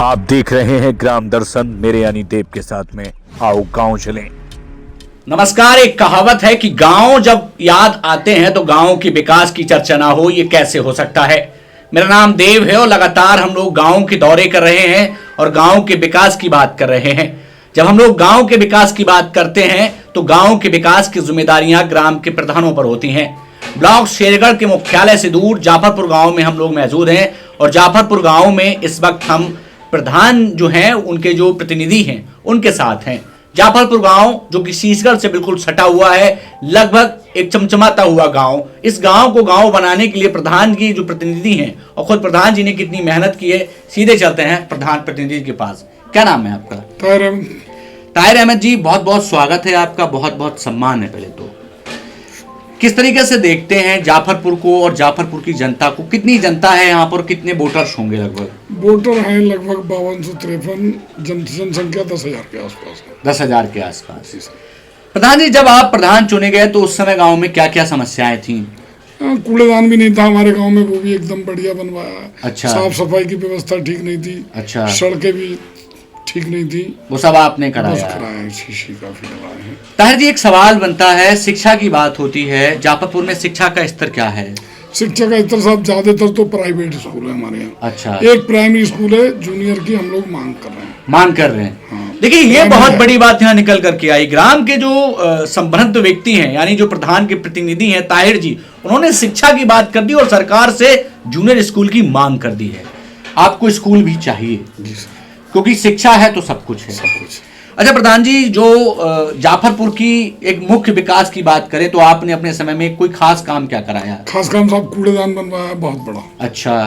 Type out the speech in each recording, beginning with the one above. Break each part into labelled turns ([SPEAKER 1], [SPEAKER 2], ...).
[SPEAKER 1] आप देख रहे हैं ग्राम दर्शन, मेरे यानी देव के साथ में। आओ गांव चलें।
[SPEAKER 2] नमस्कार। एक कहावत है कि गांव जब याद आते हैं तो गांव की विकास की चर्चा ना हो, ये कैसे हो सकता है। मेरा नाम देव है और लगातार हम लोग गांव के दौरे कर रहे हैं और गांव के विकास की बात कर रहे हैं। जब हम लोग गांव के विकास की बात करते हैं तो गांव के विकास की जिम्मेदारियां ग्राम के प्रधानों पर होती हैं। ब्लॉक शेरगढ़ के मुख्यालय से दूर जाफरपुर गांव में हम लोग मौजूद हैं और जाफरपुर गांव में इस वक्त हम प्रधान जो हैं उनके जो प्रतिनिधि हैं उनके साथ हैं। जाफरपुर गांव जो कि शीशगढ़ से बिल्कुल सटा हुआ है, लगभग एक चमचमाता हुआ गांव। इस गांव को गांव बनाने के लिए प्रधान की जो प्रतिनिधि हैं और खुद प्रधान जी ने कितनी मेहनत की है, सीधे चलते हैं प्रधान प्रतिनिधि के पास। क्या नाम है आपका? ताहिर अहमद जी, बहुत बहुत स्वागत है आपका, बहुत बहुत सम्मान है। पहले तो किस तरीके से देखते हैं जाफरपुर को और जाफरपुर की जनता को? कितनी जनता है यहाँ पर, कितने वोटर्स होंगे? लगभग
[SPEAKER 3] वोटर हैं लगभग 5253, जनसंख्या 10,000 के आसपास है।
[SPEAKER 2] 10,000 के आसपास। प्रधान जी, जब आप प्रधान चुने गए तो उस समय गांव में क्या क्या समस्याएं थी?
[SPEAKER 3] कूड़ेदान भी नहीं था हमारे गांव में, वो भी एकदम बढ़िया बनवाया।
[SPEAKER 2] अच्छा।
[SPEAKER 3] साफ सफाई की व्यवस्था ठीक नहीं थी।
[SPEAKER 2] अच्छा।
[SPEAKER 3] सड़कें भी ठीक नहीं थी,
[SPEAKER 2] वो सब आपने कराया?
[SPEAKER 3] शीशी काफी लगाए हैं।
[SPEAKER 2] ताहिर जी, एक सवाल बनता है, शिक्षा की बात होती है, जाफरपुर में शिक्षा का स्तर क्या है?
[SPEAKER 3] शिक्षा का स्तर साहब ज्यादातर तो प्राइवेट स्कूल है हमारे यहाँ।
[SPEAKER 2] अच्छा।
[SPEAKER 3] एक प्राइमरी स्कूल है, जूनियर की हम लोग मांग कर रहे हैं।
[SPEAKER 2] हाँ। देखिए, ये बहुत बड़ी बात यहाँ निकल करके आई। ग्राम के जो संबंधित व्यक्ति हैं, यानी जो प्रधान के प्रतिनिधि हैं ताहिर जी, उन्होंने शिक्षा की बात कर दी और सरकार से जूनियर स्कूल की मांग कर दी है। आपको स्कूल भी चाहिए क्योंकि शिक्षा है तो सब कुछ है। अच्छा प्रधान जी, जो जाफरपुर की एक मुख्य विकास की बात करें तो आपने अपने समय में कोई खास काम क्या कराया?
[SPEAKER 3] खास काम साहब कूड़ेदान बनवाया बहुत बड़ा।
[SPEAKER 2] अच्छा,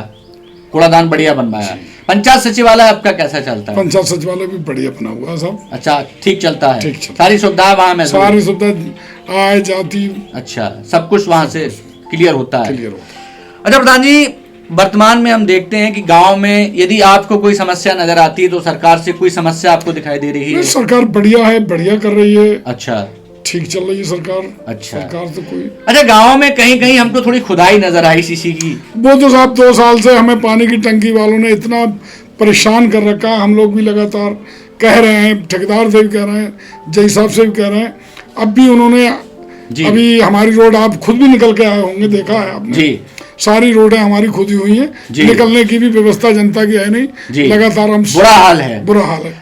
[SPEAKER 2] कूड़ादान बढ़िया बनवाया। पंचायत सचिवालय आपका कैसा चलता है?
[SPEAKER 3] पंचायत सचिवालय भी बढ़िया बना हुआ है सब।
[SPEAKER 2] अच्छा, ठीक चलता है?
[SPEAKER 3] ठीक चलता।
[SPEAKER 2] सारी सुविधाएं वहाँ में?
[SPEAKER 3] सारी सुविधा आय जाती।
[SPEAKER 2] अच्छा, सब कुछ वहाँ से क्लियर होता है?
[SPEAKER 3] क्लियर होता है।
[SPEAKER 2] अच्छा प्रधान जी, वर्तमान में हम देखते हैं कि गांव में यदि आपको कोई समस्या नजर आती है तो सरकार से कोई समस्या आपको दिखाई दे रही है?
[SPEAKER 3] सरकार बढ़िया है, बढ़िया कर रही है।
[SPEAKER 2] अच्छा,
[SPEAKER 3] ठीक चल रही है सरकार।
[SPEAKER 2] अच्छा,
[SPEAKER 3] सरकार तो कोई।
[SPEAKER 2] अच्छा, गांव में कहीं कहीं हमको थोड़ी खुदाई नजर आई शीशी की।
[SPEAKER 3] वो तो साहब 2 साल से हमें पानी की टंकी वालों ने इतना परेशान कर रखा, हम लोग भी लगातार कह रहे हैं, ठेकेदार से भी कह रहे हैं, जय साहब से भी कह रहे हैं। अब भी उन्होंने अभी हमारी रोड आप खुद भी निकल के आए होंगे, देखा है आपने जी। सारी रोडें हमारी खुदी हुई हैं, निकलने की भी व्यवस्था जनता की है नहीं। लगातार हम बुरा हाल है।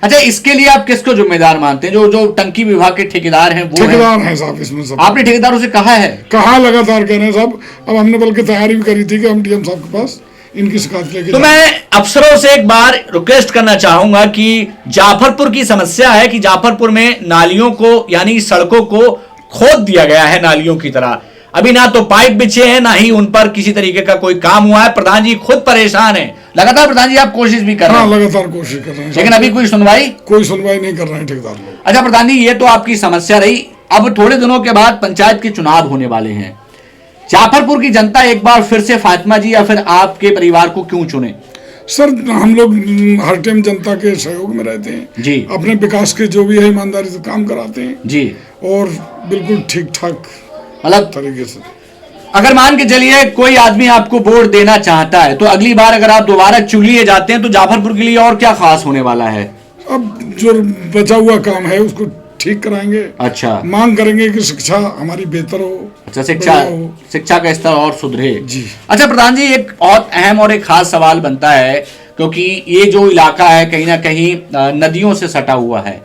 [SPEAKER 2] अच्छा, इसके लिए आप किसको जिम्मेदार मानते हैं? जो टंकी विभाग के ठेकेदार हैं, वो
[SPEAKER 3] ठेकेदार हैं साहब इसमें सब।
[SPEAKER 2] आपने ठेकेदारों से कहा है?
[SPEAKER 3] कहा, लगातार कह रहे हैं साहब। अब हमने बल्कि तैयारी भी करी थी कि हम डीएम साहब के पास इनकी शिकायत लेके।
[SPEAKER 2] तो मैं अफसरों से एक बार रिक्वेस्ट करना चाहूंगा कि जाफरपुर की समस्या है कि जाफरपुर में नालियों को यानी सड़कों को खोद दिया गया है नालियों की तरह। अभी ना तो पाइप बिछे हैं, ना ही उन पर किसी तरीके का कोई काम हुआ है। प्रधान जी खुद परेशान है। लगातार प्रधान जी आप कोशिश भी कर रहे हैं?
[SPEAKER 3] लगातार कोशिश कर रहे हैं,
[SPEAKER 2] लेकिन अभी कोई सुनवाई
[SPEAKER 3] नहीं कर रहे हैं ठेकेदार लोग।
[SPEAKER 2] अच्छा प्रधान जी, ये तो आपकी समस्या रही। अब थोड़े दिनों के बाद पंचायत के चुनाव होने वाले हैं। जाफरपुर की जनता एक बार फिर से फातिमा जी या फिर आपके परिवार को क्यों चुने?
[SPEAKER 3] सर, हम लोग हर टाइम जनता के सहयोग में रहते हैं जी। अपने विकास के जो भी है ईमानदारी से काम कराते हैं जी, और बिल्कुल ठीक ठाक अलग तरीके से।
[SPEAKER 2] अगर मान के चलिए कोई आदमी आपको वोट देना चाहता है तो अगली बार अगर आप दोबारा चुन लिए जाते हैं तो जाफरपुर के लिए और क्या खास होने वाला है?
[SPEAKER 3] अब जो बचा हुआ काम है उसको ठीक कराएंगे।
[SPEAKER 2] अच्छा,
[SPEAKER 3] मांग करेंगे कि शिक्षा हमारी बेहतर हो।
[SPEAKER 2] अच्छा, शिक्षा का स्तर और सुधरे
[SPEAKER 3] जी।
[SPEAKER 2] अच्छा प्रधान जी, एक और अहम और एक खास सवाल बनता है क्योंकि ये जो इलाका है कहीं ना कहीं नदियों से सटा हुआ है।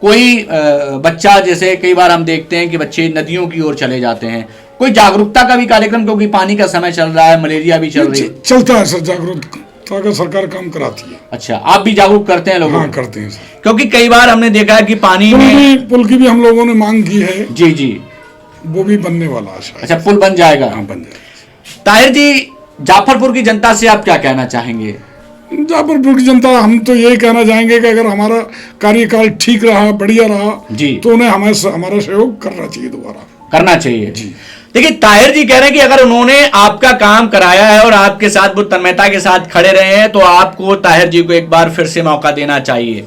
[SPEAKER 2] कोई बच्चा, जैसे कई बार हम देखते हैं कि बच्चे नदियों की ओर चले जाते हैं, कोई जागरूकता का भी कार्यक्रम, क्योंकि पानी का समय चल रहा है, मलेरिया भी चल रही है।
[SPEAKER 3] चलता है सर, जागरूकता का सरकार काम कराती है।
[SPEAKER 2] अच्छा, आप भी जागरूक करते हैं लोगों?
[SPEAKER 3] हाँ, करते हैं सर।
[SPEAKER 2] क्योंकि कई बार हमने देखा है कि पानी में
[SPEAKER 3] पुल की भी हम लोगों ने मांग की है।
[SPEAKER 2] जी जी,
[SPEAKER 3] वो भी बनने वाला है।
[SPEAKER 2] अच्छा, पुल बन जाएगा?
[SPEAKER 3] हाँ, बन जाएगा।
[SPEAKER 2] ताहिर जी, जाफरपुर की जनता से आप क्या कहना चाहेंगे?
[SPEAKER 3] जाफरपुर की जनता, हम तो यही कहना चाहेंगे कि अगर हमारा कार्यकाल ठीक रहा, बढ़िया रहा जी, तो उन्हें हमारा सहयोग करना चाहिए, दोबारा करना चाहिए
[SPEAKER 2] जी। देखिए, ताहिर जी कह रहे हैं कि अगर उन्होंने आपका काम कराया है और आपके साथ वो तन्मयता के साथ खड़े रहे हैं तो आपको ताहिर जी को एक बार फिर से मौका देना चाहिए।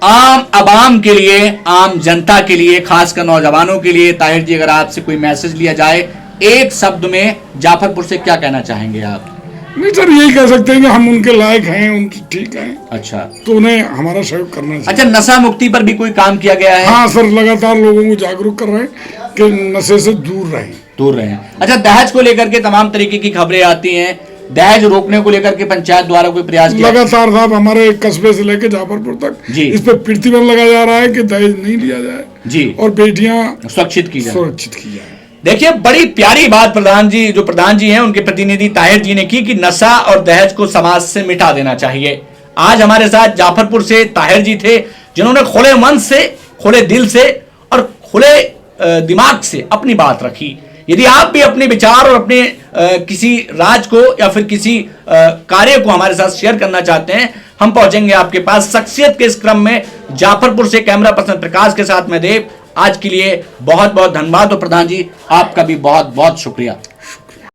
[SPEAKER 2] आम आवाम के लिए, आम जनता के लिए, खासकर नौजवानों के लिए, ताहिर जी अगर आपसे कोई मैसेज लिया जाए एक शब्द में, जाफरपुर से क्या कहना चाहेंगे आप?
[SPEAKER 3] नहीं सर, यही कह सकते हैं कि हम उनके लायक हैं, उनकी ठीक हैं,
[SPEAKER 2] अच्छा,
[SPEAKER 3] तो उन्हें हमारा सहयोग करना चाहिए।
[SPEAKER 2] अच्छा, नशा मुक्ति पर भी कोई काम किया गया है?
[SPEAKER 3] हाँ सर, लगातार लोगों को जागरूक कर रहे हैं कि नशे से दूर रहें।
[SPEAKER 2] दूर रहे। अच्छा, दहेज को लेकर के तमाम तरीके की खबरें आती हैं, दहेज रोकने को लेकर के पंचायत द्वारा कोई प्रयास किया?
[SPEAKER 3] लगातार साहब, हमारे कस्बे से लेकर जाफरपुर तक
[SPEAKER 2] जी,
[SPEAKER 3] इस पर प्रतिबंध लगाया जा रहा है कि दहेज नहीं लिया जाए
[SPEAKER 2] जी,
[SPEAKER 3] और बेटियां
[SPEAKER 2] सुरक्षित की जाए।
[SPEAKER 3] सुरक्षित की जाए।
[SPEAKER 2] देखिए, बड़ी प्यारी बात प्रधान जी, जो प्रधान जी हैं उनके प्रतिनिधि ताहिर जी ने की कि नशा और दहेज को समाज से मिटा देना चाहिए। आज हमारे साथ जाफरपुर से ताहिर जी थे, जिन्होंने खुले मन से, खुले दिल से और खुले दिमाग से अपनी बात रखी। यदि आप भी अपने विचार और अपने किसी राज को या फिर किसी कार्य को हमारे साथ शेयर करना चाहते हैं, हम पहुंचेंगे आपके पास शख्सियत के इस क्रम में। जाफरपुर से कैमरा पर्सन प्रकाश के साथ मैं देव। आज के लिए बहुत बहुत धन्यवाद और प्रधान जी आपका भी बहुत बहुत शुक्रिया।